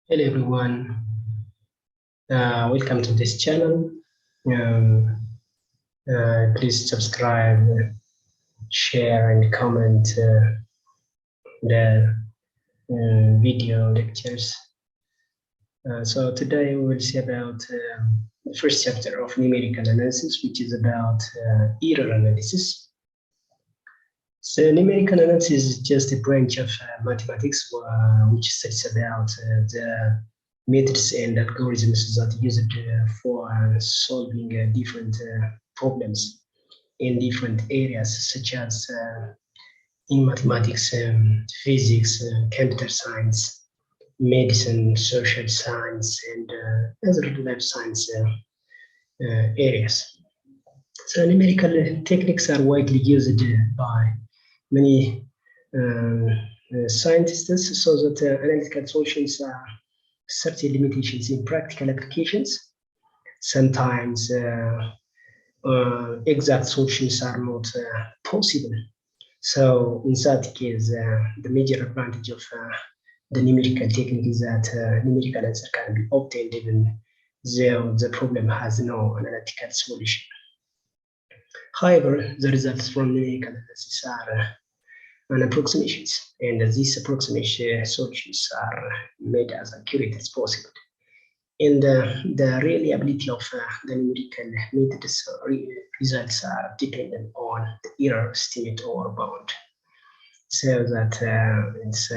Hello everyone, welcome to this channel. Um, please subscribe, share and comment the video lectures. So today we will see about the first chapter of numerical analysis, which is about error analysis. So numerical analysis is just a branch of mathematics which studies about the methods and algorithms that are used for solving different problems in different areas, such as in mathematics, physics, computer science, medicine, social science, and other life science areas. So numerical techniques are widely used by many scientists, so that analytical solutions are certain limitations in practical applications. Sometimes exact solutions are not possible. So in that case, the major advantage of the numerical technique is that numerical answer can be obtained even though the problem has no analytical solution. However, the results from numerical analysis are approximations, and these approximation solutions are made as accurate as possible. And the reliability of the numerical methods results are dependent on the error estimate or bound. So that it's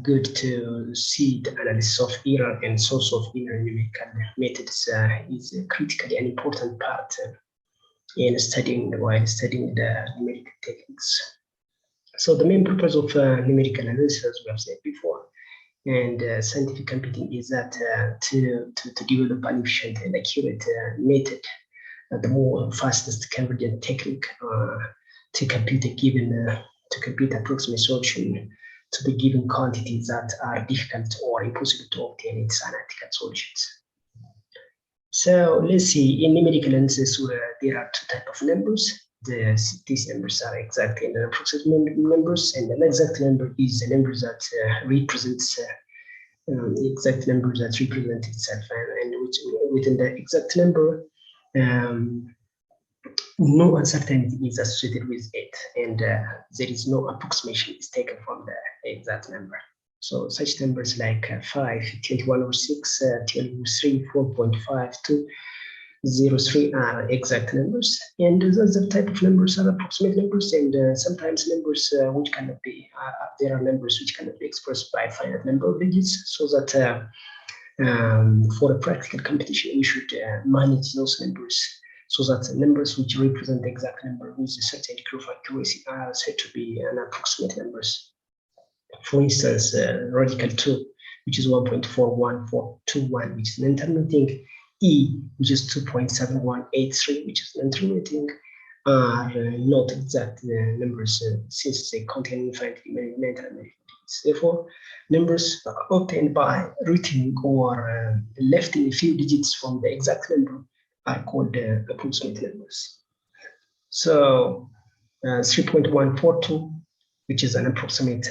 good to see the analysis of error and source of error numerical methods is a critically an important part in studying the numerical techniques. So the main purpose of numerical analysis, as we have said before, and scientific computing is that to develop an efficient and accurate method, the more fastest convergent technique to compute a given to compute approximate solution to the given quantities that are difficult or impossible to obtain its analytical solutions. So let's see, in numerical analysis, there are two types of numbers. These numbers are exact and approximate numbers, and an exact number is a number that represents exact number that represents itself, and within the exact number, no uncertainty is associated with it, and there is no approximation is taken from the exact number. So such numbers like 5, 21 over 6, 23, 4.5, 2, 0, 3 are exact numbers, and those type of numbers are approximate numbers, and sometimes numbers which cannot be, there are numbers which cannot be expressed by a finite number of digits, so that for a practical competition, we should manage those numbers so that numbers which represent the exact number with a certain degree of accuracy are said to be an approximate numbers. For instance, radical 2, which is 1.41421, which is an intermitting, E, which is 2.7183, which is an intermitting, are not exact numbers since they contain infinitely many digits. Therefore, numbers obtained by returning or lifting a few digits from the exact number are called approximate numbers. So 3.142, which is an approximate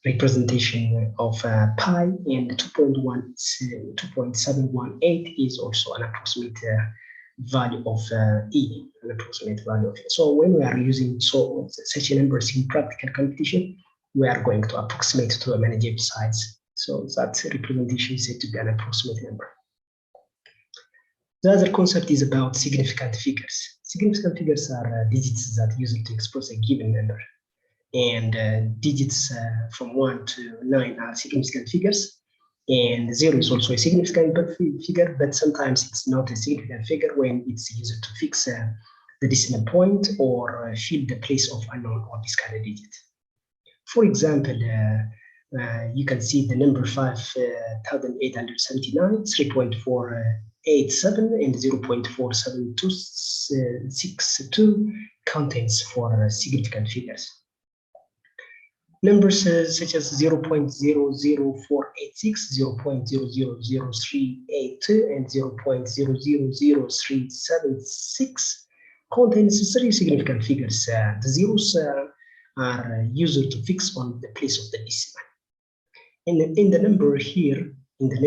representation of pi, and 2.718 is also an approximate value of E, an approximate value of E. So when we are using such numbers in practical competition, we are going to approximate to a manageable size. So that representation is said to be an approximate number. The other concept is about significant figures. Significant figures are digits that used to express a given number. And digits from 1 to 9 are significant figures. And 0 is also a significant figure, but sometimes it's not a significant figure when it's used to fix the decimal point or fill the place of unknown or discarded digit. For example, you can see the number 5,879, 3.487, and 0.47262 contains for significant figures. Numbers such as 0.00486, 0.00038, and 0.00037 contains 3 significant figures. The zeros are used to fix on the place of the decimal. in the number here, the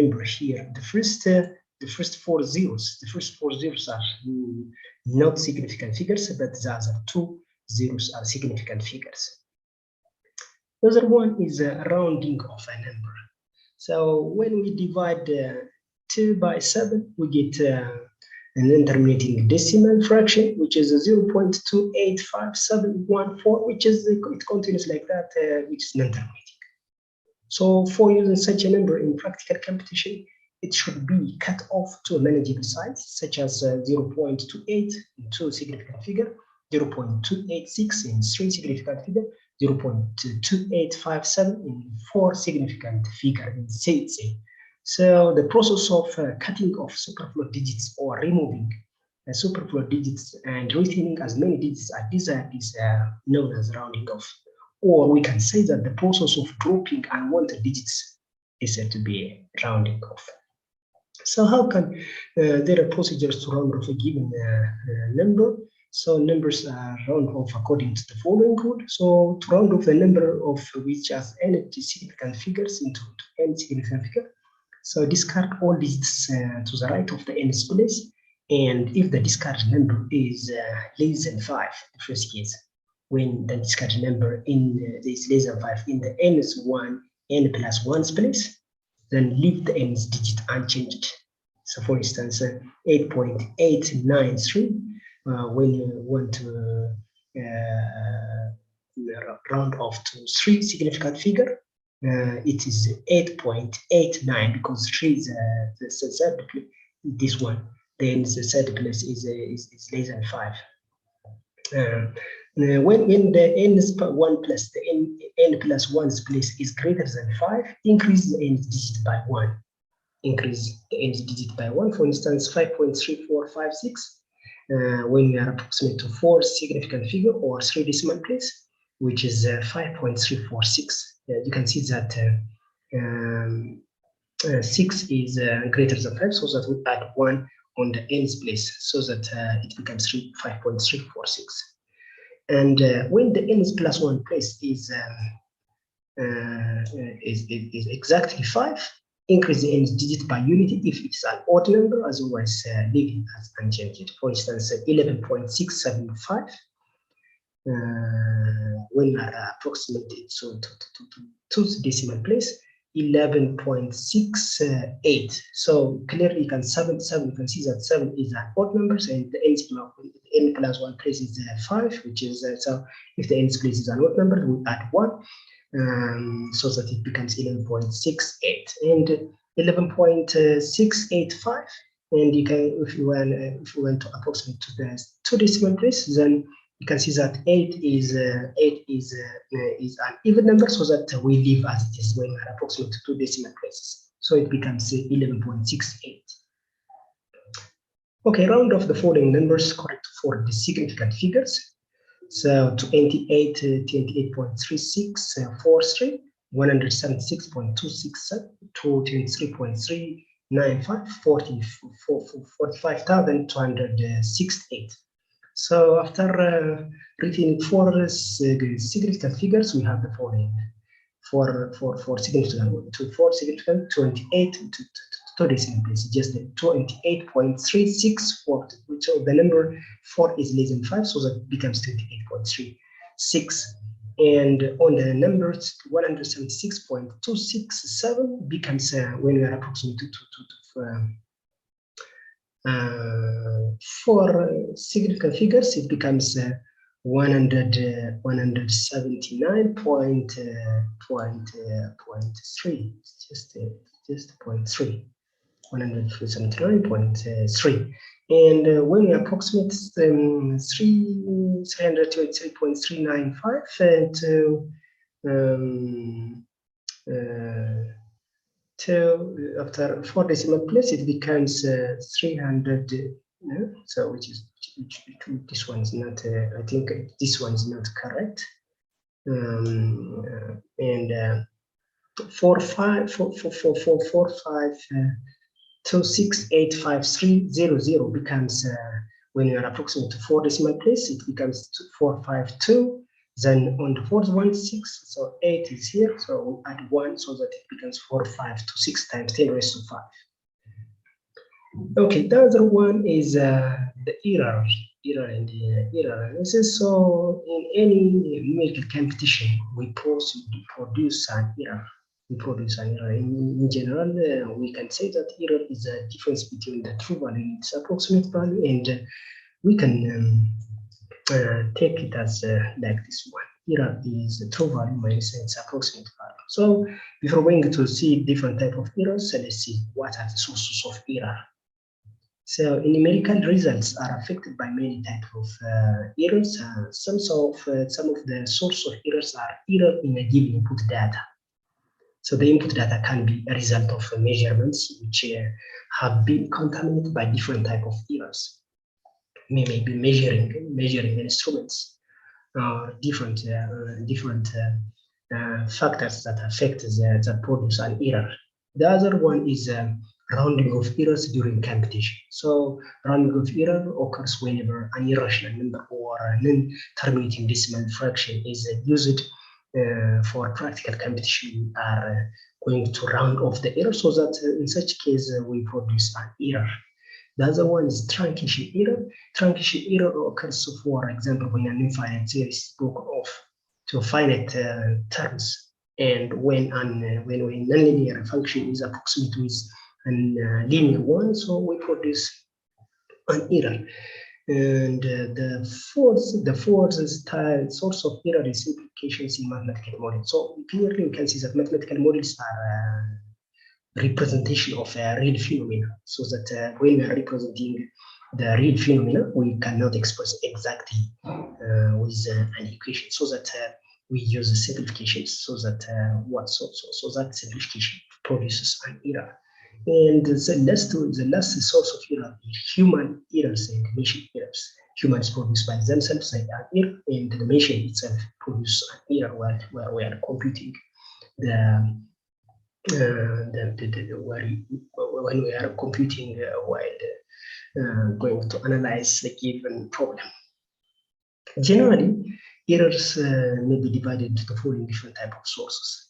first four zeros are not significant figures, but the other two zeros are significant figures. The other one is a rounding of a number. So when we divide 2 by 7, we get an intermediate decimal fraction, which is 0.285714, which is it continues like that, which is non-terminating. So for using such a number in practical computation, it should be cut off to a manageable size, such as 0.28 in 2 significant figure, 0.286 in 3 significant figure, 0.2857 in 4 significant figure in say. So the process of cutting off superfluous digits or removing superfluous digits and retaining as many digits as desired is known as rounding off. Or we can say that the process of dropping unwanted digits is said to be rounding off. So how can there are procedures to round off a given number? So numbers are round off according to the following code. So to round off the number of which has n significant figures into n significant figure, so discard all digits to the right of the nth place, and if the discarded number is less than 5, the first case, when the discarded number is less than 5 in the nth one, n plus 1's place, then leave the nth digit unchanged. So for instance, 8.893, when you want to round off to 3 significant figure, it is 8.89 because 3 is the third place, this one, then the third place is less than 5. When the n1 plus the n plus 1's place is greater than 5, increase the nth digit by 1. Increase the nth digit by 1. For instance, 5.3456, when we are approximate to 4 significant figure or 3 decimal place, which is 5.346. You can see that 6 is greater than 5, so that we add 1 on the nth place, so that it becomes 5.346. And when the nth plus 1 place is exactly 5, increase the nth digit by unity if it's an odd number, otherwise leave it as unchanged. For instance, 11.675. When we are approximated to 2 decimal place, 11.68. So clearly you can see that 7 is an odd number, and the n plus 1 place is 5, which is so if the nth place is an odd number, we add 1, so that it becomes 11.68 and 11.685. And you can, if you want to approximate to the 2 decimal place, then you can see that 8 is an even number, so that we leave as it is when we are approximate to 2 decimal places. So it becomes 11.68. Okay, round off the following numbers correct for the significant figures. So 28.3643, 176.267, 23.395, 45,268. So after writing 4 significant figures, we have the following: for significant, 28 to 2 decimal places, just the 28.364, which the number 4 is less than 5, so that it becomes 28.36. And on the numbers 176.267 becomes when we are approximate to for significant figures, it becomes 179.3, just 0.3, 179.3. And when we approximate 323.395 to after 4 decimal place, it becomes 300. So which this one is not. I think this one is not correct. And 452685300 becomes when you are approximate to 4 decimal place, it becomes 452 Then on the fourth one, 6. So 8 is here. So we add 1 so that it becomes 4, 5 to 6 times 10 raised to 5. Okay, the other one is the error and the error analysis. So in any numerical competition, we produce an error. In general, we can say that error is a difference between the true value and its approximate value, and we can take it as like this one. Error is the true value minus its approximate value. So before going to see different type of errors, let's see what are the sources of error. So numerical results are affected by many types of errors. Some of the source of errors are error in a given input data. So the input data can be a result of measurements which have been contaminated by different type of errors. Maybe measuring instruments or different factors that affect that produce an error. The other one is rounding of errors during competition. So rounding of error occurs whenever an irrational number or a non-terminating decimal fraction is used for practical competition. We are going to round off the error so that in such case we produce an error. The other one is truncation error. Truncation error occurs, for example, when an infinite series is broken off to finite terms, and when a nonlinear function is approximate with a linear one, so we produce an error. And the fourth style source of error is implications in mathematical models. So clearly we can see that mathematical models are representation of a real phenomena, so that when we are representing the real phenomena, we cannot express exactly with an equation, so that we use simplifications, so that that simplification produces an error. And the last source of error is human errors and machine errors. Humans produce by themselves an error, and the machine itself produces an error where we are computing when we are computing while going to analyze the given problem. Generally, errors may be divided into the following different type of sources.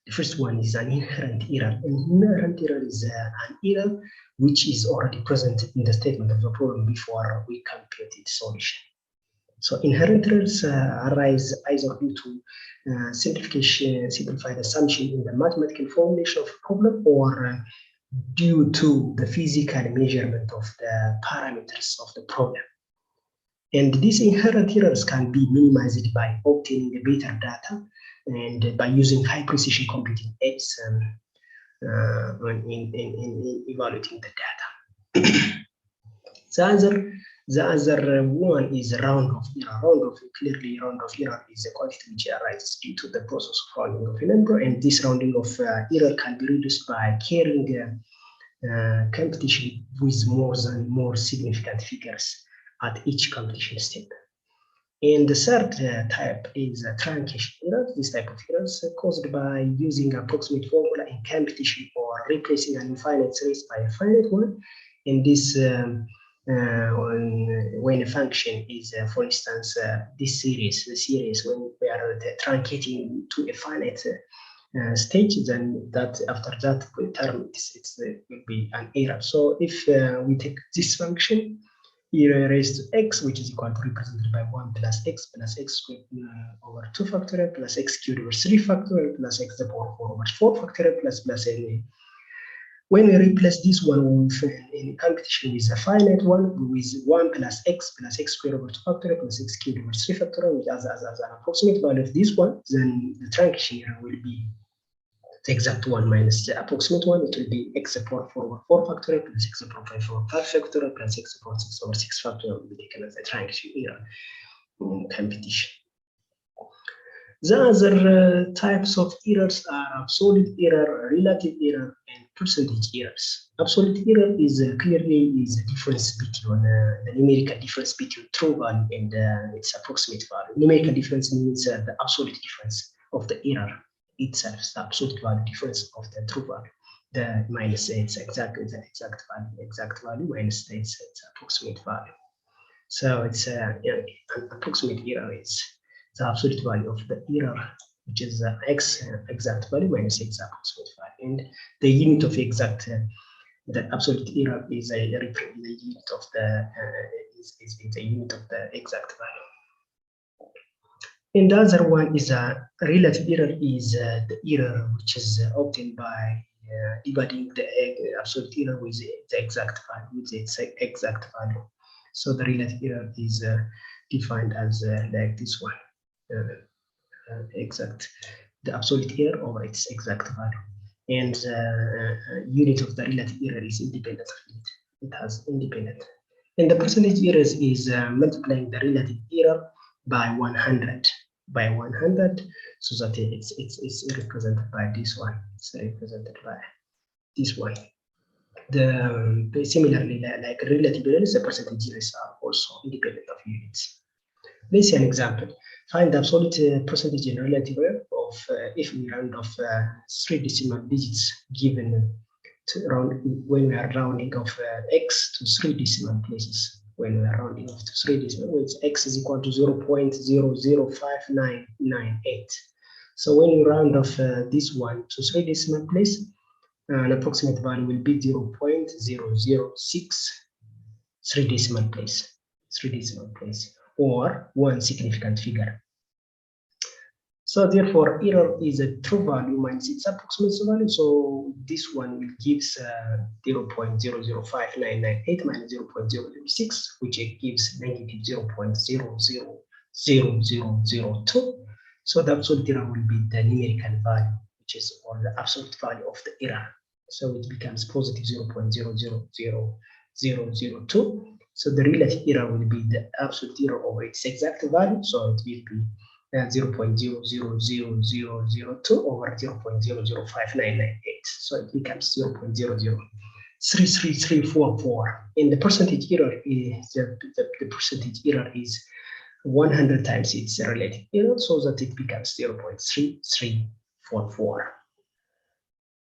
The first one is an inherent error. An inherent error is an error which is already present in the statement of the problem before we compute its solution. So inherent errors arise either due to simplified assumption in the mathematical formulation of a problem, or due to the physical measurement of the parameters of the problem. And these inherent errors can be minimized by obtaining better data and by using high precision computing aids in evaluating the data. The other one is round-off error. Round-off error is a quantity which arises due to the process of rounding of a number, and this rounding of error can be reduced by carrying competition with more significant figures at each competition step. And the third type is truncation error. This type of error is caused by using approximate formula in competition or replacing an infinite series by a finite one. And this when a function is, for instance, the series when we are truncating to a finite stage, then that after that term it will be an error. So if we take this function e raised to x, which is equal to represented by 1 plus x squared over 2 factorial plus x cubed over 3 factorial plus x to the power 4 over 4 factorial plus n. When we replace this one in competition with a finite one, with 1 plus x squared over 2 factorial plus x cubed over 3 factorial, which as an approximate value of this one, then the truncation error will be the exact one minus the approximate one. It will be x to the power 4 over 4 factorial plus x to the power 5 over 5 factorial plus x to the power 6 over 6 factorial will be taken as a truncation error in competition. The other types of errors are absolute error, relative error, and percentage errors. Absolute error is clearly the difference between the numerical difference between true value and its approximate value. Numerical difference means the absolute difference of the error itself, the absolute value difference of the true value. The minus its exact value minus its approximate value. So it's an approximate error is the absolute value of the error, which is x exact value minus x approximate value, and the unit of exact the absolute error is the unit of the is a unit of the exact value. And the other one is a relative error, is the error which is obtained by dividing the absolute error with the exact value, with its exact value. So the relative error is defined as like this one, exact, the absolute error over its exact value. And unit of the relative error is independent of it. It has independent. And the percentage errors is multiplying the relative error by 100, so that it's represented by this one. It's represented by this one. The similarly, like relative errors, the percentage errors are also independent of units. Let's see an example. Find the absolute percentage in relative error of if we round off 3 decimal digits given to round when we are rounding off x to 3 decimal places. When we are rounding off to 3 decimal, which x is equal to 0.005998. So when you round off this one to 3 decimal place, an approximate value will be 0.006 3 decimal place, or one significant figure. So therefore, error is a true value minus its approximate value. So this one will give 0.005998 minus 0.006, which gives negative 0.000002. So the absolute error will be the numerical value, which is or the absolute value of the error. So it becomes positive 0.000002. So the relative error will be the absolute error over its exact value. So it will be 0.000002 over 0.005998. So it becomes 0.003344. And the percentage error is the percentage error is 100 times its relative error, so that it becomes 0.3344.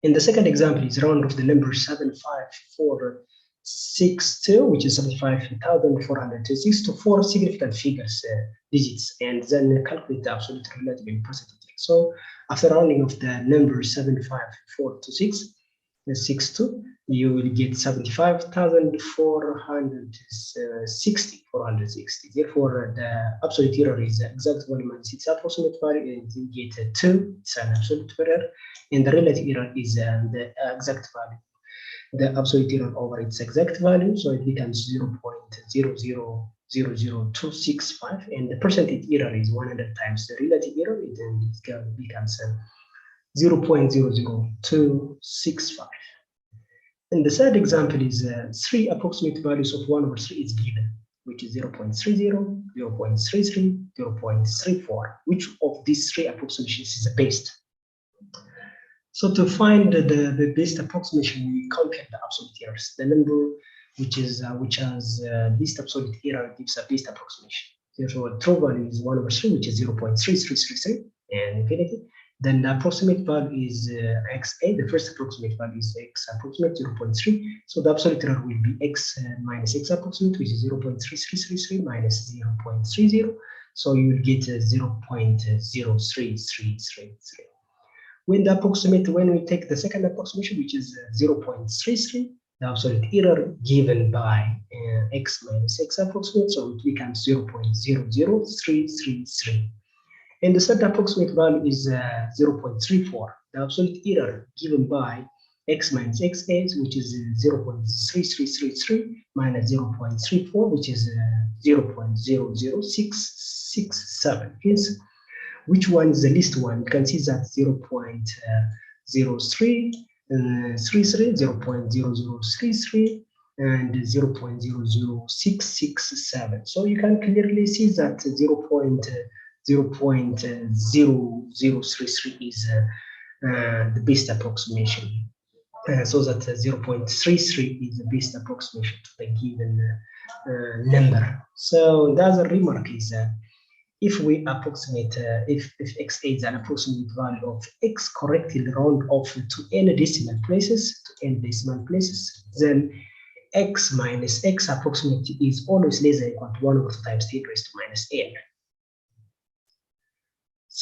And the second example is round of the number 75462, which is 75,426 to 4 significant figures, digits, and then calculate the absolute relative and percentage. So after rounding of the number 75462, you will get 75,460. Therefore, the absolute error is the exact value minus its approximate value, and you get 2. It's an absolute error, and the relative error is the exact value, the absolute error over its exact value, so it becomes 0.000265, and the percentage error is 100 times the relative error, and it becomes 0.00265. And the third example is 3 approximate values of 1 over 3 is given, which is 0.30, 0.33, 0.34. Which of these 3 approximations is the best? So to find the best approximation, we compare the absolute errors. The number which has least absolute error gives a best approximation. Therefore, true value is 1 over 3, which is 0.3333, and infinity. Then the approximate value is xa. The first approximate value is x approximate 0.3. So the absolute error will be x minus x approximate, which is 0.3333 minus 0.30. So you will get 0.03333. When we take the second approximation, which is 0.33, the absolute error given by x minus x approximate, so it becomes 0.00333. And the third approximate value is 0.34. The absolute error given by x minus x is, which is 0.3333 minus 0.34, which is 0.00667. Hence, which one is the least one? You can see that 0.0333, 0.0033, and 0.00667. So you can clearly see that 0.0033 is the best approximation. So that 0.33 is the best approximation to the given number. So the other remark is if we approximate, if xa is an approximate value of x correctly round off to n decimal places, then x minus x approximate is always less than equal to 1 over 2 times 10 raised to minus n.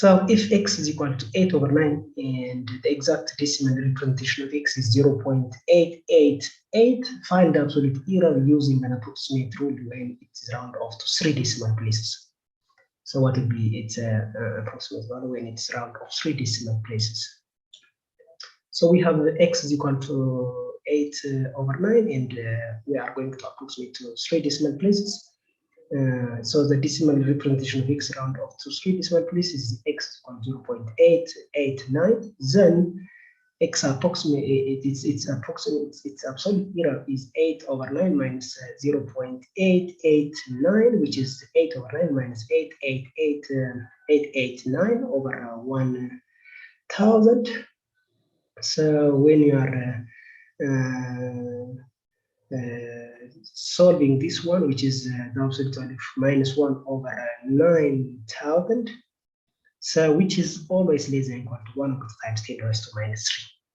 So if x is equal to 8 over 9 and the exact decimal representation of x is 0.888, find the absolute error using an approximate rule when it is round off to 3 decimal places. So what would be its approximate value when it's round off 3 decimal places? So we have x is equal to 8 over 9, and we are going to approximate to 3 decimal places. So the decimal representation of x round off to 3 decimal places is x equal to 0.889. Then x approximate its absolute error is 8 over 9 minus 0.889, which is 8 over 9 minus 889 over 1000. So when you are solving this one, which is the absolute value of minus 1 over 9000, so which is always less than equal to 1 times 10 raised to minus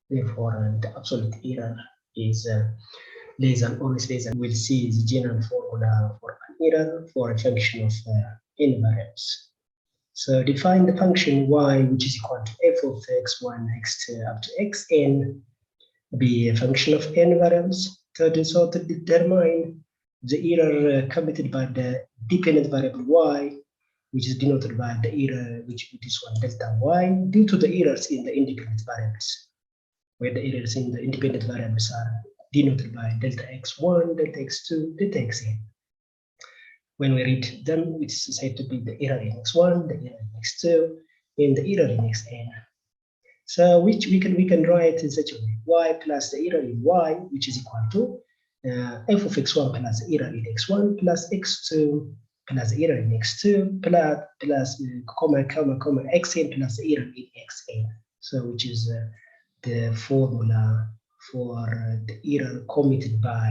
3. Therefore, the absolute error is less than, always less than. We'll see the general formula for an error for a function of n variables. So define the function y, which is equal to f of x1 next up to xn, be a function of n variables. So to determine the error committed by the dependent variable y, which is denoted by the error, which this one delta y, due to the errors in the independent variables, where the errors in the independent variables are denoted by delta x1, delta x2, delta xn. When we read them, which is said to be the error in x1, the error in x2, and the error in xn. So which we can write in such a way: y plus the error in y, which is equal to f of x1 plus the error in x1 plus x2 plus the error in x2 plus comma xn plus the error in xn. So which is the formula for the error committed by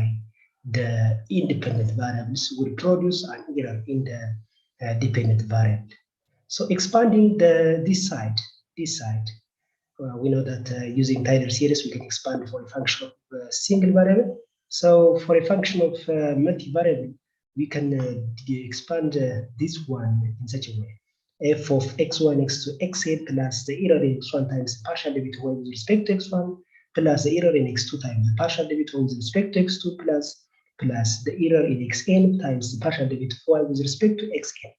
the independent variables will produce an error in the dependent variable. So expanding this side, we know that using Taylor series we can expand for a function of single variable. So for a function of multivariable, we can expand this one in such a way: f of x1, x2, xn plus the error in x1 times the partial derivative with respect to x1 plus the error in x2 times the partial derivative with respect to x2 plus the error in xn times the partial derivative y with respect to xn.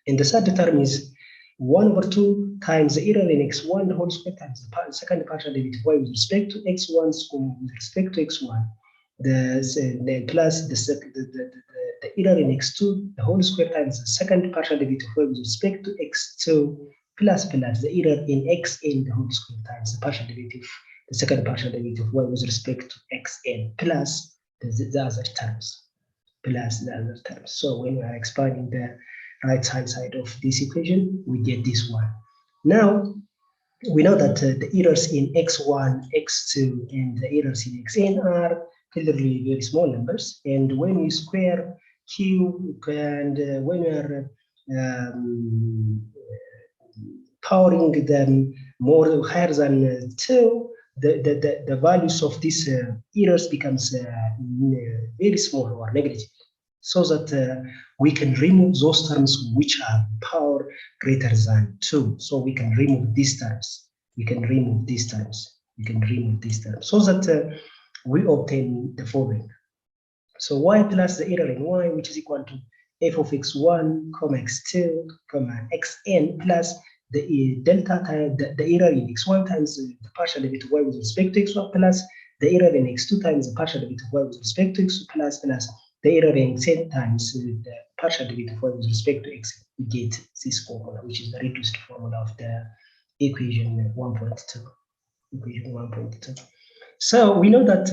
And the third term is 1 over 2 times the error in x1 the whole square times the second partial derivative y with respect to x1 with respect to x1, plus the error in x2 the whole square times the second partial derivative y with respect to x2 plus the error in xn the whole square times the partial derivative, the second partial derivative y with respect to xn plus the other terms, So when we are expanding the right hand side of this equation, we get this one. Now we know that the errors in x1, x2, and the errors in xn are clearly very small numbers, and when we square q and when we are powering them more higher than 2, the values of these errors becomes very small or negligible, so that we can remove those terms which are power greater than 2. So we can remove these terms. So that we obtain the following. So y plus the error in y, which is equal to f of x1, x2, xn plus the delta time, the error in x1 times the partial derivative y with respect to x1 plus the error in x2 times the partial derivative y with respect to x2 plus the error in xn times the partial derivative y with respect to x. We get this formula, which is the reduced formula of the equation 1.2. So we know that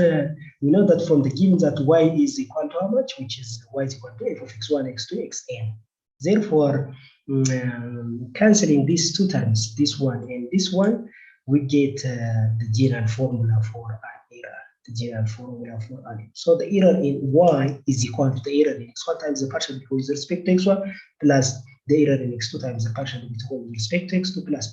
from the given that y is equal to how much, which is y is equal to f of x1, x2, xn. Therefore, cancelling these two terms, this one and this one, we get the general formula for an error. So the error in y is equal to the error in x1 times the partial derivative with respect to x1 plus the error in x2 times the partial derivative with respect to x2 plus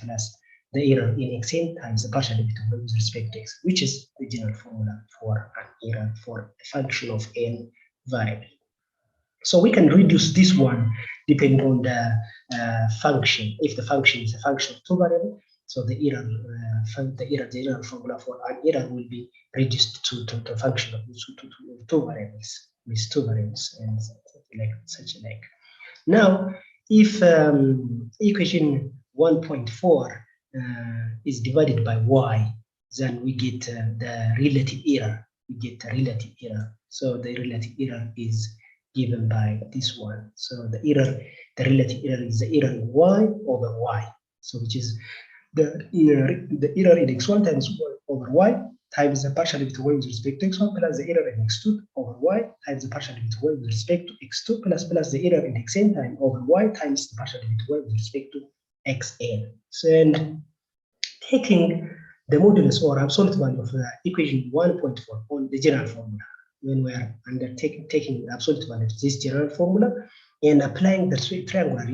the error in xn times the partial derivative with respect to x, which is the general formula for an error for a function of n variable. So we can reduce this one depending on the function. If the function is a function of two variables, so the general formula for an error will be reduced to the function of two variables, with two variables, and such like. Now, if equation 1.4 is divided by y, then we get the relative error. We get the relative error. So the relative error is given by this one. So the relative error is the error in y over y. So which is the error in x1 times y over y times the partial derivative y with respect to x1 plus the error in x2 over y times the partial derivative y with respect to x2 plus the error in xn time over y times the partial derivative y with respect to xn. So, and taking the modulus or absolute value of the equation 1.4 on the general formula, when we are taking the absolute value of this general formula and applying the triangular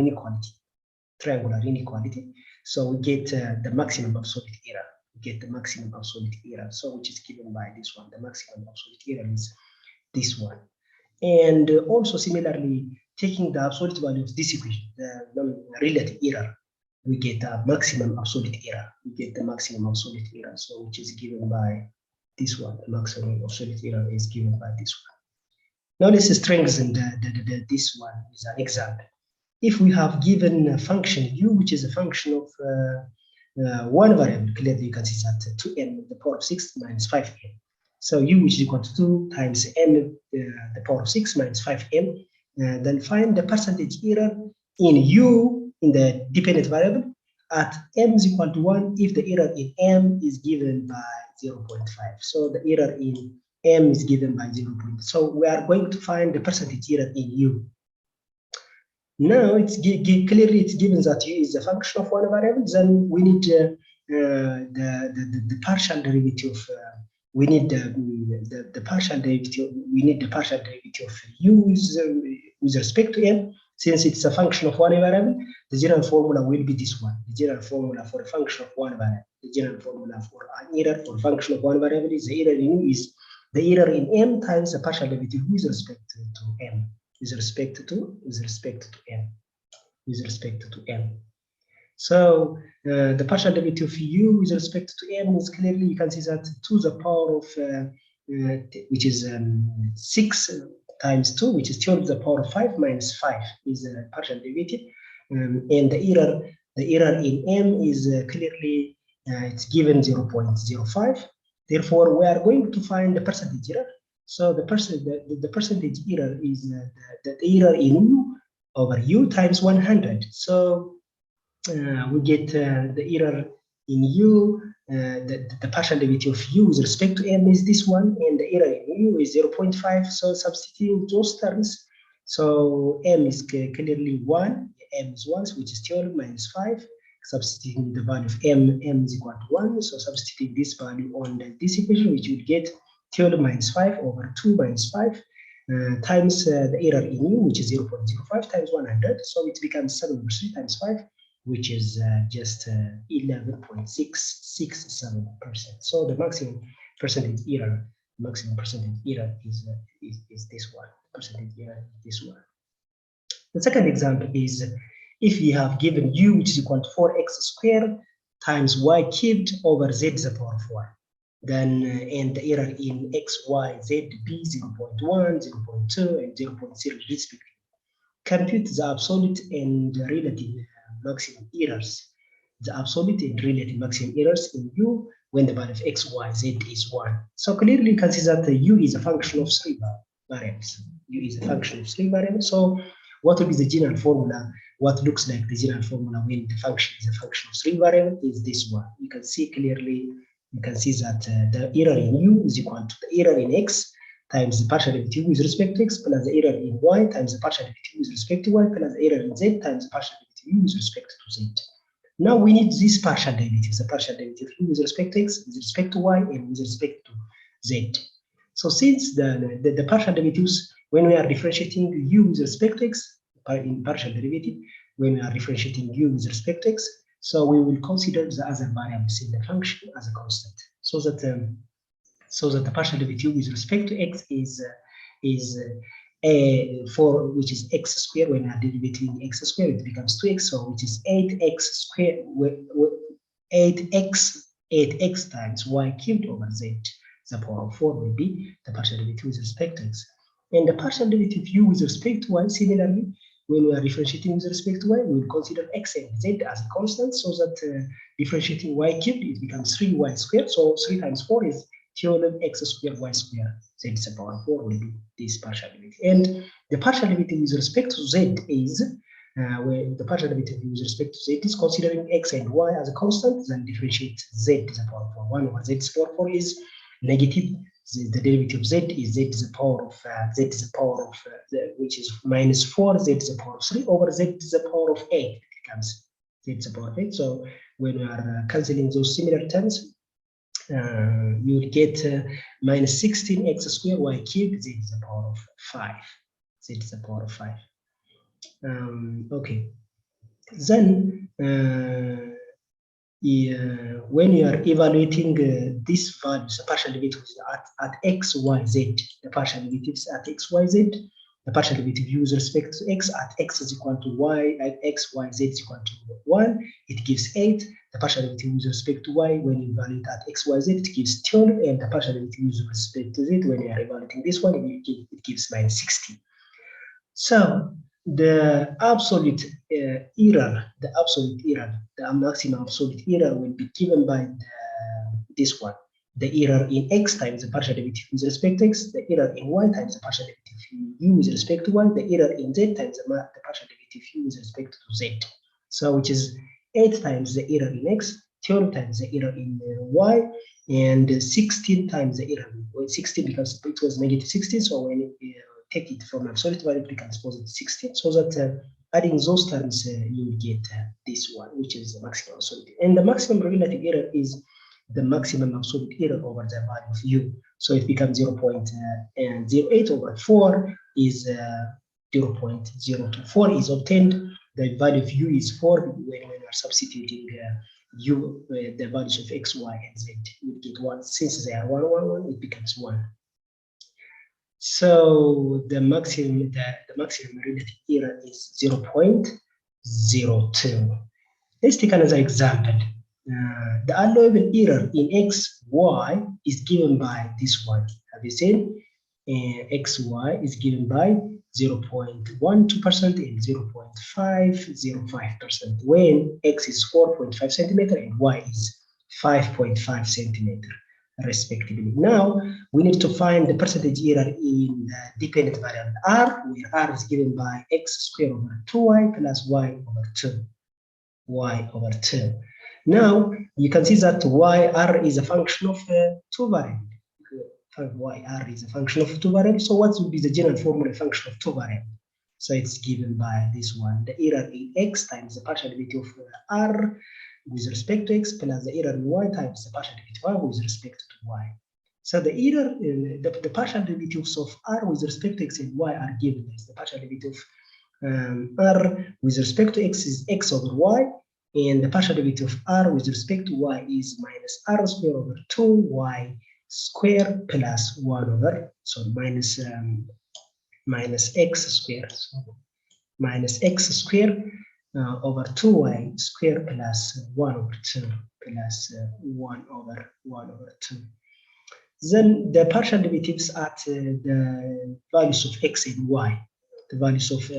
inequality, so we get the maximum absolute error. We get the maximum absolute error, so which is given by this one. The maximum absolute error is this one. And also similarly, taking the absolute value of this equation, the relative error, we get a maximum absolute error. We get the maximum absolute error, so which is given by this one. The maximum absolute error is given by this one. Now let's strengthen this one with an example. If we have given a function u, which is a function of one variable, clearly you can see that 2n to the power of 6 minus 5n. So u, which is equal to 2 times n the power of 6 minus 5n. Then find the percentage error in u in the dependent variable at m is equal to 1 if the error in m is given by 0.5. So the error in m is given by 0. So we are going to find the percentage error in u. Now it's clearly it's given that u is a function of one variable. Then we need the partial derivative. We need the partial derivative. We need the partial derivative of u with respect to m. Since it's a function of one variable, the general formula will be this one. The general formula for a function of one variable. The general formula for an error for a function of one variable is the error in u is the error in m times the partial derivative with respect to m. With respect to m. So the partial derivative of u with respect to m is clearly, you can see that to the power of which is 6 times 2, which is 2 to the power of 5 minus 5 is a partial derivative, and the error in m is clearly it's given 0.05. Therefore, we are going to find the percentage error. So the percentage error is the error in u over u times 100. So we get the error in u, the partial derivative of u with respect to m is this one, and the error in u is 0.5. So substituting those terms, so m is clearly 1, m is 1, which is 12 minus 5. Substituting the value of m is equal to 1. So substituting this value on this equation, which would get 12 minus 5 over 2 minus 5 times the error in u, which is 0.05 times 100. So it becomes 7% times 5, which is just 11.667%. So the maximum percentage error is this one. Percentage error is this one. The second example is if we have given u, which is equal to 4x squared times y cubed over z to the power of 1. Then and the error in x, y, z be 0.1, 0.2, and 0.0 respectively. Compute the absolute and relative maximum errors. The absolute and relative maximum errors in u when the value of x, y, z is 1. So clearly you can see that the u is a function of 3 variables. U is a function of 3 variables. So what will be the general formula? What looks like the general formula when the function is a function of 3 variables is this one. You can see clearly. You can see that the error in u is equal to the error in x times the partial derivative with respect to x plus the error in y times the partial derivative with respect to y plus the error in z times the partial derivative with respect to z. Now we need these partial derivatives, the partial derivative with respect to x, with respect to y, and with respect to z. So since the partial derivatives, when we are differentiating u with respect to x in partial derivative, when we are differentiating u with respect to x, so we will consider the other variables in the function as a constant, so that the partial derivative with respect to x is 4, which is x squared. When we are derivating x squared, it becomes 2x, so which is 8x squared, 8x times y cubed over z. The power of 4 will be the partial derivative with respect to x. And the partial derivative u with respect to y, similarly, when we are differentiating with respect to y, we will consider x and z as a constant, so that differentiating y cubed, it becomes 3y squared. So 3 times 4 is theorem x squared y squared. Z to the power of 4 will be this partial derivative. And the partial derivative with respect to z is, where the partial derivative with respect to z is considering x and y as a constant, then differentiate z to the power of 4. 1 over z to the power of 4 is negative. The derivative of z is z to the power of which is minus 4, z to the power of 3 over z to the power of 8. It becomes z to the power of 8. So when we are cancelling those similar terms, you will get minus 16x squared y cubed z to the power of 5. Z to the power of 5. Okay. Then when you are evaluating these values, the partial derivatives at x, y, z, the partial derivatives at x, y, z, the partial derivative with respect to x at x is equal to y, at x, y, z is equal to 1, it gives 8. The partial derivative with respect to y, when you evaluate at x, y, z, it gives 12, and the partial derivative with respect to z, when you are evaluating this one, it gives minus 16. So the absolute error, the maximum absolute error will be given by this one. The error in x times the partial derivative with respect to x, the error in y times the partial derivative u with respect to y, the error in z times the partial derivative u with respect to z. So which is 8 times the error in x, 12 times the error in y, and 16 times the error in 16, because it was negative 16. So when take it from absolute value, it becomes positive 16. So that adding those terms, you will get this one, which is the maximum absolute. And the maximum relative error is the maximum absolute error over the value of u. So it becomes 0.08 over 4 is 0.02. 4 is obtained. The value of u is 4 when we are substituting the values of x, y, and z. We get 1. Since they are 1, 1, 1, it becomes 1. So the maximum relative error is 0.02. Let's take another example. The allowable error in x, y is given by this one. Have you seen? X, y is given by 0.12% and 0.505%, when x is 4.5 centimeter and y is 5.5 centimeter. Respectively. Now we need to find the percentage error in the dependent variable r, where r is given by x squared over 2y plus y over 2. Now you can see that yr is a function of 2 variables. Yr is a function of 2 variables. So what would be the general formula function of 2 variables? So it's given by this one. The error in x times the partial derivative of r with respect to x plus the error in y times the partial derivative of r with respect to y. So the error, the partial derivatives of r with respect to x and y are given as the partial derivative of r with respect to x is x over y, and the partial derivative of r with respect to y is minus r squared over 2y squared plus 1 over, so minus x squared, so minus x squared over 2y squared plus 1 over 2 plus 1 over 2. Then the partial derivatives at the values of x and y, the values of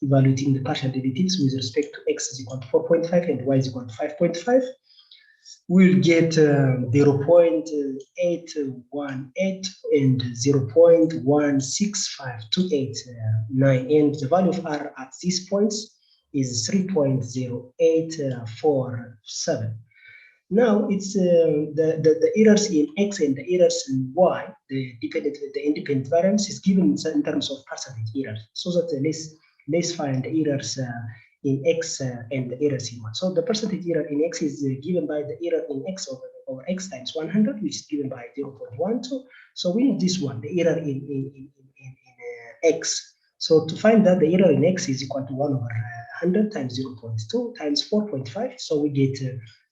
evaluating the partial derivatives with respect to x is equal to 4.5 and y is equal to 5.5. We'll get 0.8118 and 0.165289, and the value of r at these points is 3.0847. Now it's the errors in x and the errors in y, the independent variables is given in terms of percentage errors. So that let's find the errors in x and the errors in y. So the percentage error in x is given by the error in x over x times 100, which is given by 0.12. So we need this one, the error in x. So to find that, the error in x is equal to 1 over 100 times 0.2 times 4.5. So we get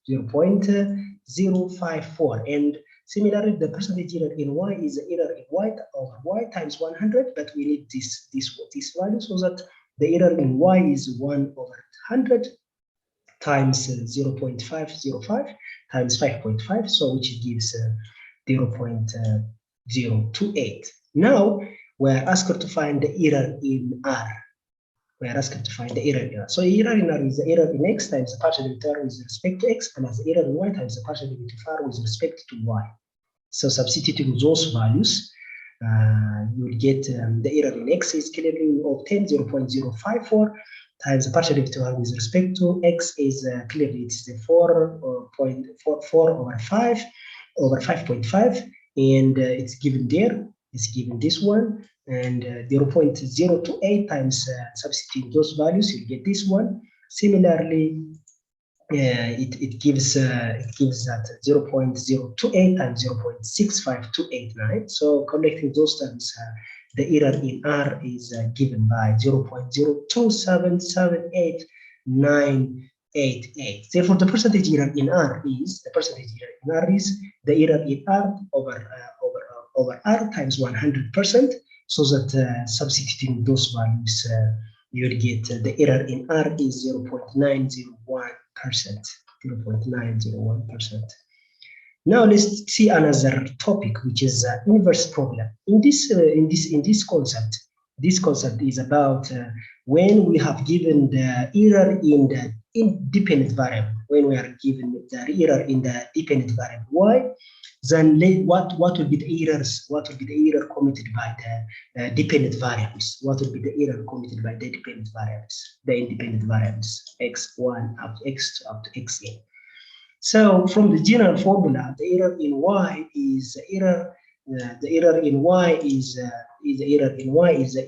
0.054, and Similarly, the percentage error in y is the error in y over y times 100, but we need this value so that the error in y is 1 over 100 times 0.505 times 5.5, so which gives 0.028. Now we are asked to find the error in R. We are asked to find the error in R. So error in R is the error in X times the partial derivative R with respect to X plus the error in Y times the partial derivative R with respect to Y. So substituting those values, you will get the error in X is clearly obtained 0.054 times the partial derivative R with respect to X is clearly it's the 4.44 over 5 over 5.5, and it's given there. It's given this one, and 0.028 times substituting those values, you get this one. Similarly, it gives that 0.028 times 0.65289. So collecting those terms, the error in R is given by 0.0277888. Therefore, the percentage error in R is the error in R over R times 100%. So that substituting those values, you will get the error in R is 0.901%. Now let's see another topic, which is inverse problem. In this concept, this concept is about when we have given the error in the independent variable. When we are given the error in the dependent variable y, then what will be the errors? What will be the error committed by the dependent variables? What will be the error committed by the dependent variables? The independent variables x1 up to x2 up to xn. So from the general formula, the error in y is the error in y is the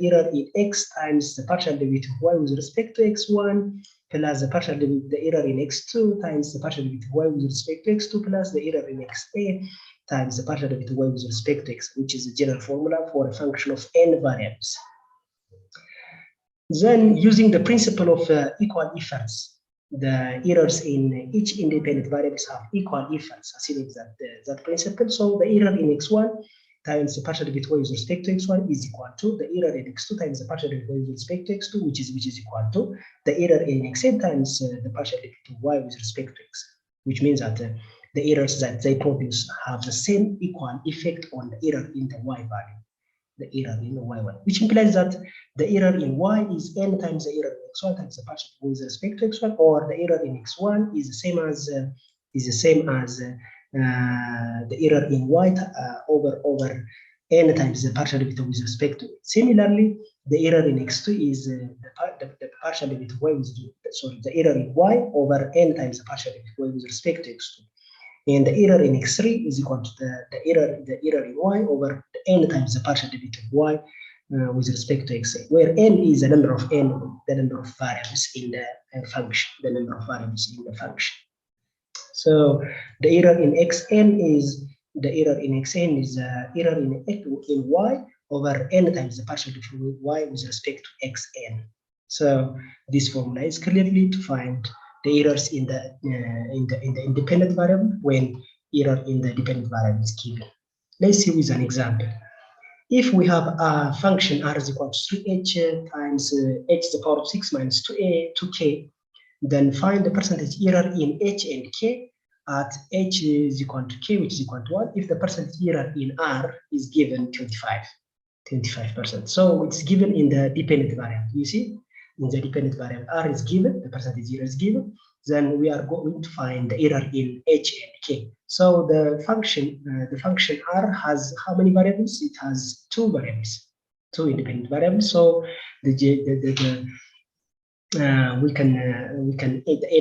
error in x times the partial derivative of y with respect to x1 plus the error in x2 times the partial derivative of y with respect to x2 plus the error in xa times the partial derivative of y with respect to x, which is the general formula for a function of n variables. Then, using the principle of equal efforts, the errors in each independent variables have equal efforts, assuming that principle. So the error in x1 times the partial derivative with respect to x1 is equal to the error in x2 times the partial derivative with respect to x2, which is equal to the error in xn times the partial derivative y with respect to x, which means that the errors that they produce have the same equal effect on the error in the y value. The error in the y1, which implies that the error in y is n times the error in x1 times the partial with respect to x1, or the error in x1 is the same as the error in y over n times the partial derivative with respect to it. Similarly, the error in x2 is the partial derivative y with the error in y over n times the partial derivative y with respect to x2. And the error in x3 is equal to the error in y over n times the partial derivative of y with respect to x, where n is the number of variables in the function, So the error in xn is error in y over n times the partial derivative of y with respect to xn. So this formula is clearly to find the errors in the independent variable when error in the dependent variable is given. Let's see with an example. If we have a function r is equal to 3h times h to the power of 6 minus 2a to k, then find the percentage error in h and k at h is equal to k, which is equal to 1, if the percentage error in r is given 25%. So it's given in the dependent variable. You see, in the dependent variable r is given, the percentage error is given, then we are going to find the error in h and k. So the function r has how many variables? It has two variables, two independent variables. So the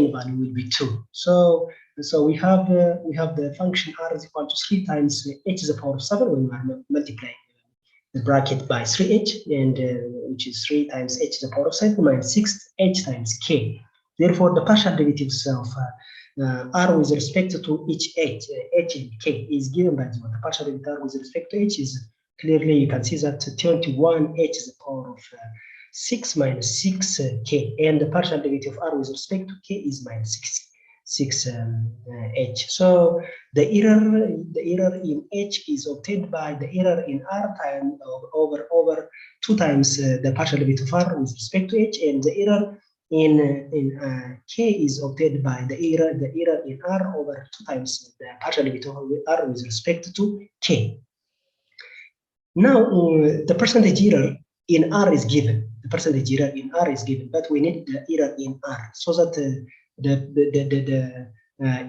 n value will be 2. So we have the function r is equal to 3 times h to the power of 7 when we are multiplying the bracket by 3h, and which is 3 times h to the power of 7 minus 6h times k. Therefore, the partial derivatives of r with respect to each h and k is given by 0. The partial derivative r with respect to h is clearly, you can see that 21h to the power of 6 minus 6k, and the partial derivative of r with respect to k is minus h. So the error in h is obtained by the error in r time over 2 times the partial derivative of r with respect to h, and the error in k is obtained by the error in r over 2 times the partial derivative of r with respect to k. Now the percentage error in r is given. The percentage error in r is given, but we need the error in r, so that the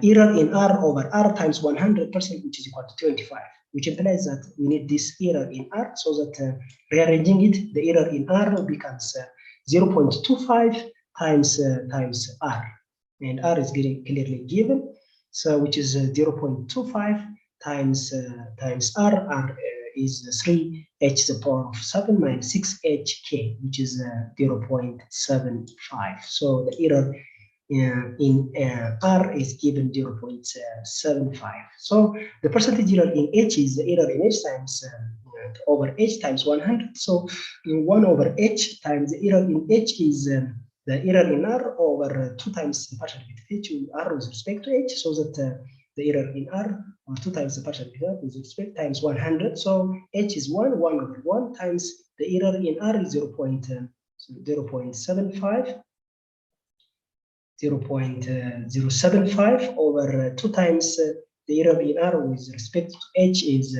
error in r over r times 100%, which is equal to 25, which implies that we need this error in r, so that rearranging it, the error in r becomes 0.25 times r, and r is clearly given, so which is 0.25 times r is 3 h to the power of 7 minus 6 hk, which is 0.75. So the error in r is given 0.75. So the percentage error in h is the error in h times over h times 100. So 1 over h times the error in h is the error in r over 2 times the partial derivative h r with respect to h, so that the error in r or 2 times the partial derivative with respect times 100. So h is 1 over 1 times the error in r is 0.75. 0.075 over 2 times the error in r with respect to h is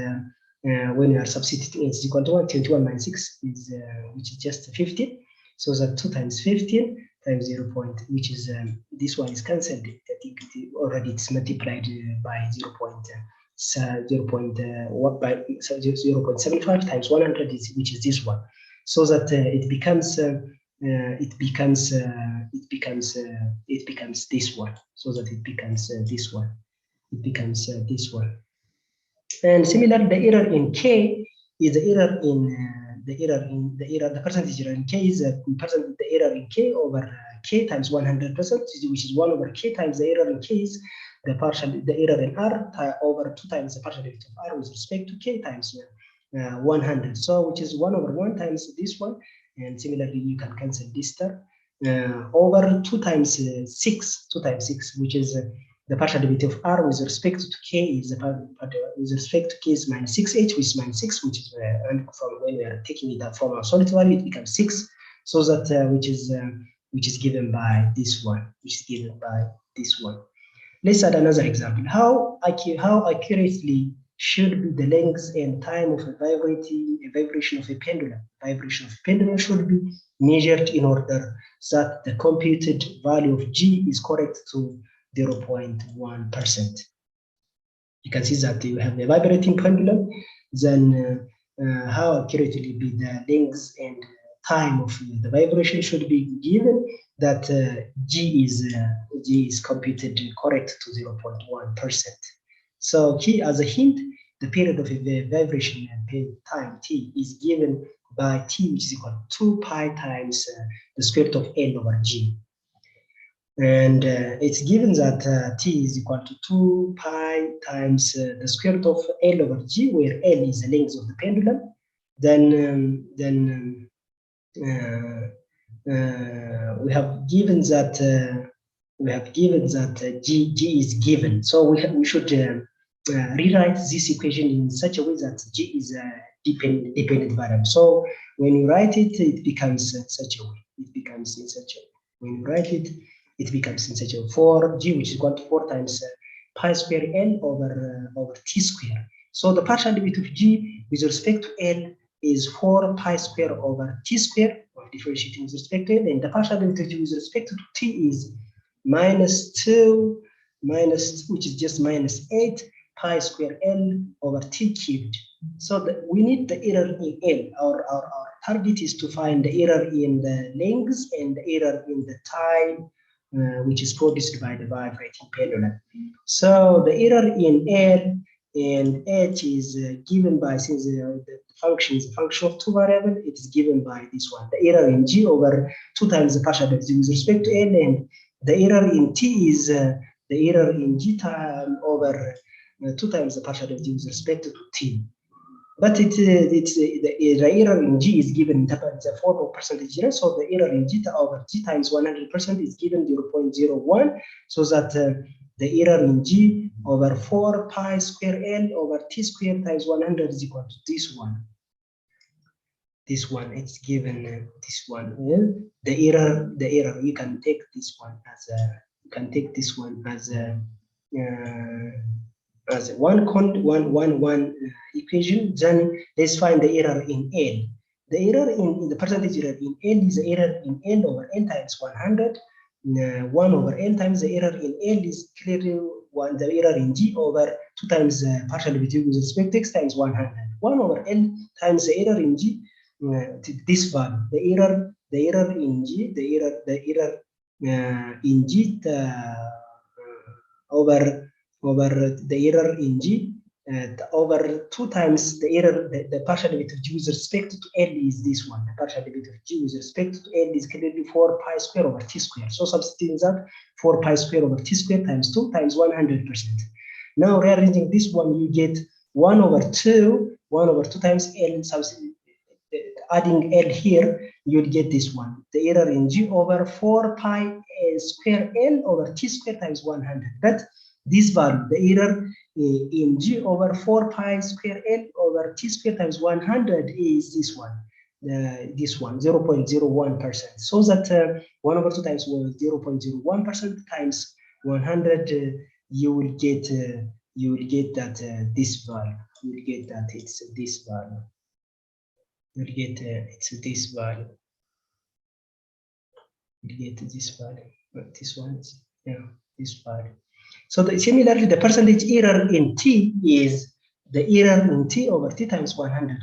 when we are substituting h is equal to 1, 21 minus 6 is which is just 15. So that 2 times 15 times 0. Which is this one is cancelled. I think already it's multiplied by 0.75 times 100, which is this one. So that it becomes this one. So that it becomes this one. It becomes this one. And similarly, the error in k is the error in the percentage error in k is the error in k over k times 100%, which is 1 over k times the error in k is the error in r over 2 times the partial derivative of r with respect to k times 100. So which is 1 over 1 times this one, and similarly you can cancel this term over 2 times 6, which is the partial derivative of r with respect to k is with respect to k is minus 6h, which is minus 6, which is from when we are taking it from a solid value, it becomes 6. So that which is given by this one, Let's add another example. How accurately should be the length and time of a vibration of a pendulum? Vibration of a pendulum should be measured in order that the computed value of g is correct to 0.1%. You can see that you have a vibrating pendulum, then how accurately be the length and time of the vibration should be given that g is computed correct to 0.1%. So key as a hint, the period of the vibration time t is given by t, which is equal to 2 pi times the square root of L over g. And it's given that t is equal to 2 pi times the square root of L over g, where L is the length of the pendulum. Then we have given that g is given. So we should rewrite this equation in such a way that g is a dependent variable. So when you write it, it becomes such a way. When you write it, it becomes in such a way. For g, which is equal to 4 times pi square L over t square. So the partial derivative of g with respect to L is 4 pi square over t square, or differentiating with respect to L, and the partial derivative with respect to t is minus 2, which is just minus 8 pi square L over t cubed. So we need the error in L. Our target is to find the error in the length and the error in the time, which is produced by the vibrating pendulum. So the error in L and h is given by, since the function is a function of two variables, it is given by this one, the error in g over 2 times the partial derivative with respect to L, and the error in t is the error in g time over 2 times the partial derivative with respect to t. but the error in G is given in the form of percentage error. So the error in G over G times 100% is given 0.01, so that the error in G over 4 pi square L over T square times 100 is equal to this one. This one, it's given this one. The error, you can take this one as a, as one equation. Then let's find the error in L. The error in the percentage error in L is the error in N over N times 100. 1 over N times the error in L is clearly the error in G over 2 times partial derivative with respect to X times 100. 1 over N times the error in G, this value. The error in G, in G over the error in G over 2 times the error, the partial derivative G with respect to L is this one. The partial derivative G with respect to L is clearly 4 pi square over T square. So substituting that, 4 pi square over T square times 2 times 100%. Now rearranging this one, you get 1 over 2 times L, adding L here, you'll get this one. The error in G over 4 pi square L over T square times 100. But this value, the error in G over 4 pi square L over T square times 100 is this one. This one, 0.01%. So that 1 over 2 times 0.01% times 100, you will get that this value. You will get that it's this value. You will get it's this value. You get this value. But this one is this value. So similarly, the percentage error in T is the error in T over T times 100%.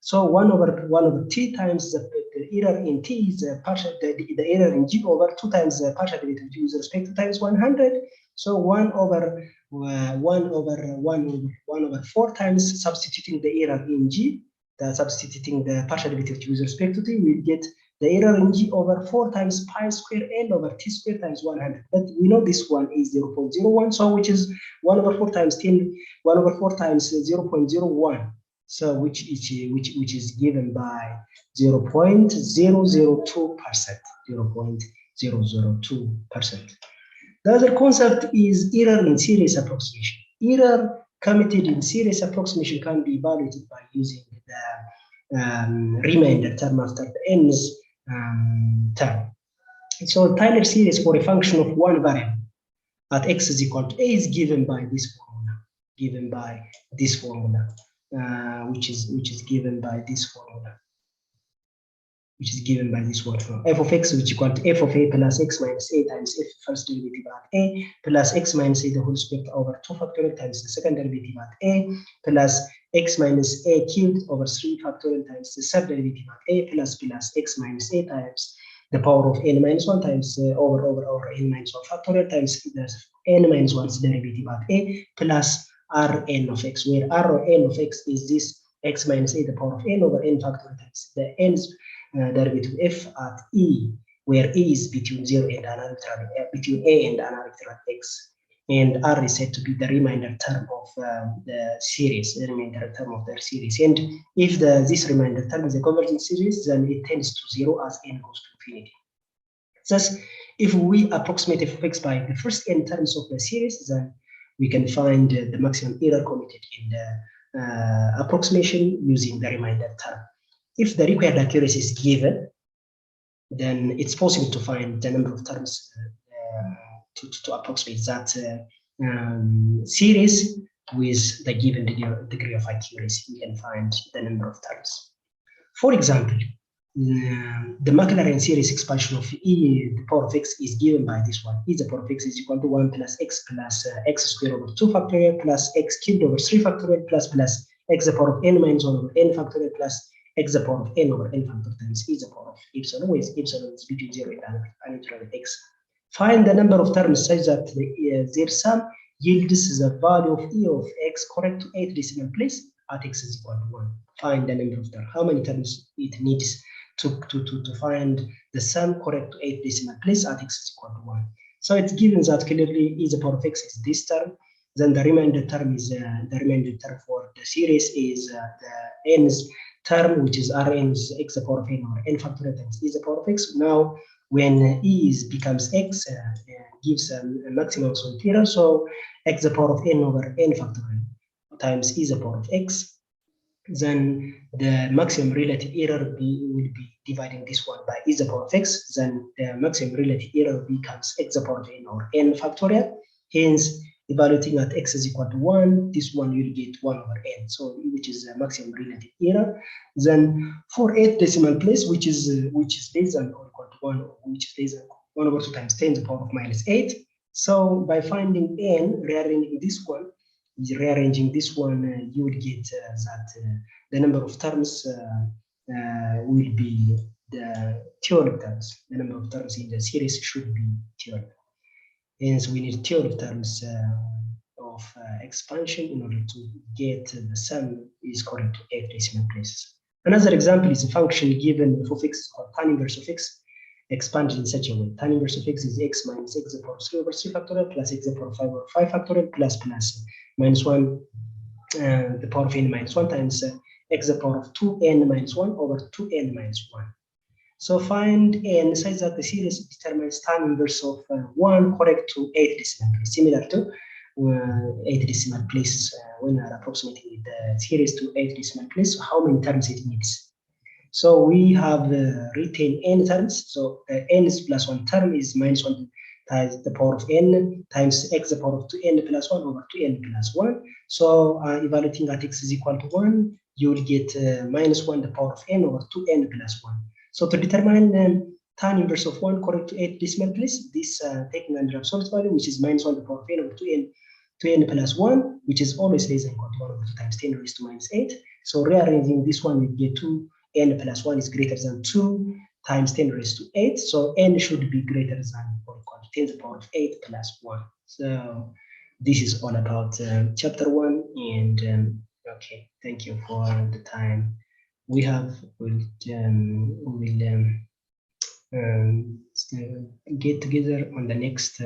So 1 over T times the error in T is the error in G over 2 times the partial derivative G with respect to times 100. So 1 over 4 times substituting the error in G, substituting the partial derivative G with respect to T, we get the error in G over 4 times pi square L over T square times 100. But we know this one is 0.01, so which is 1 over 4 times 10, 1 over 4 times 0.01. So which is given by 0.002%. 0.002%. The other concept is error in series approximation. Error committed in series approximation can be evaluated by using the remainder term after the n's term. So Taylor series for a function of one variable at x is equal to a is given by this formula. Which is given by this formula. F of x which is equal to f of a plus x minus a times f first derivative at a plus x minus a the whole square over 2 factorial times the second derivative at a plus x minus a cubed over 3 factorial times the third derivative at a plus x minus a times the power of n minus 1 times over n minus 1 factorial times the n minus 1's derivative at a plus Rn of x, where Rn of x is this x minus a the power of n over n factorial times the n's derivative f at e, where e is between 0 and an arbitrary, between a and an arbitrary x, and r is said to be the remainder term of the series, the remainder term of their series. And if this remainder term is a convergent series, then it tends to 0 as n goes to infinity. Thus, if we approximate f of x by the first n terms of the series, then we can find the maximum error committed in the approximation using the remainder term. If the required accuracy is given, then it's possible to find the number of terms to approximate that series with the given degree of accuracy. We can find the number of terms. For example, the Maclaurin series expansion of e the power of x is given by this one. E the power of x is equal to 1 plus x squared over 2 factorial plus x cubed over 3 factorial plus x the power of n minus 1 over n factorial plus x the power of n over n factorial times e the power of epsilon, where epsilon is between 0 and arbitrary x. Find the number of terms such that their sum yields the value of e of x correct to 8 decimal place at x is equal to 1. Find the number of terms. How many terms it needs to find the sum correct to 8 decimal place at x is equal to 1. So it's given that clearly e the power of x is this term, Then the remainder term is the remainder term for the series is the n's term, which is Rn is x to the power of n, or n factorial times e to the power of x. Now, when e becomes x, gives a maximum absolute error, so x to the power of n over n factorial times e to the power of x. Then the maximum relative error will be dividing this one by e to the power of x. Then the maximum relative error becomes x to the power of n or n factorial. Hence, evaluating at x is equal to 1, this one you'll get 1 over n, so which is the maximum relative error. Then for 8th decimal place, which is less than or equal to 1, which is less than 1 over 2 times 10 to the power of minus 8. So by finding n, rearranging this one, you will get that the number of terms will be the 12 terms. The number of terms in the series should be 12. Hence, we need 12 terms of expansion in order to get the sum is correct to 8 decimal places. Another example is a function given f of x or tan inverse of x expanded in such a way. Tan inverse of x is x minus x to the power of 3 over 3 factorial plus x to the power of 5 over 5 factorial plus minus 1 the power of n minus 1 times x to the power of 2n minus 1 over 2n minus 1. So find n such that the series determines tan inverse of 1 correct to 8 decimal places, similar to 8 decimal places when we are approximating the series to 8 decimal places. So how many terms it needs? So we have written n terms. So n plus 1 term is minus 1 times the power of n times x to the power of 2n plus 1 over 2n plus 1. So evaluating at x is equal to 1, you will get minus 1 the power of n over 2n plus 1. So to determine tan inverse of 1 correct to 8 decimal place, this taking under absolute value, which is minus 1 to the power of n over 2n plus 1, which is always less than equal to 1 over 2 times 10 raised to minus 8. So rearranging this one, we get 2n plus 1 is greater than 2 times 10 raised to 8. So n should be greater than or equal to 10 to the power of 8 plus 1. So this is all about chapter 1. And okay, thank you for the time. We'll get together on the next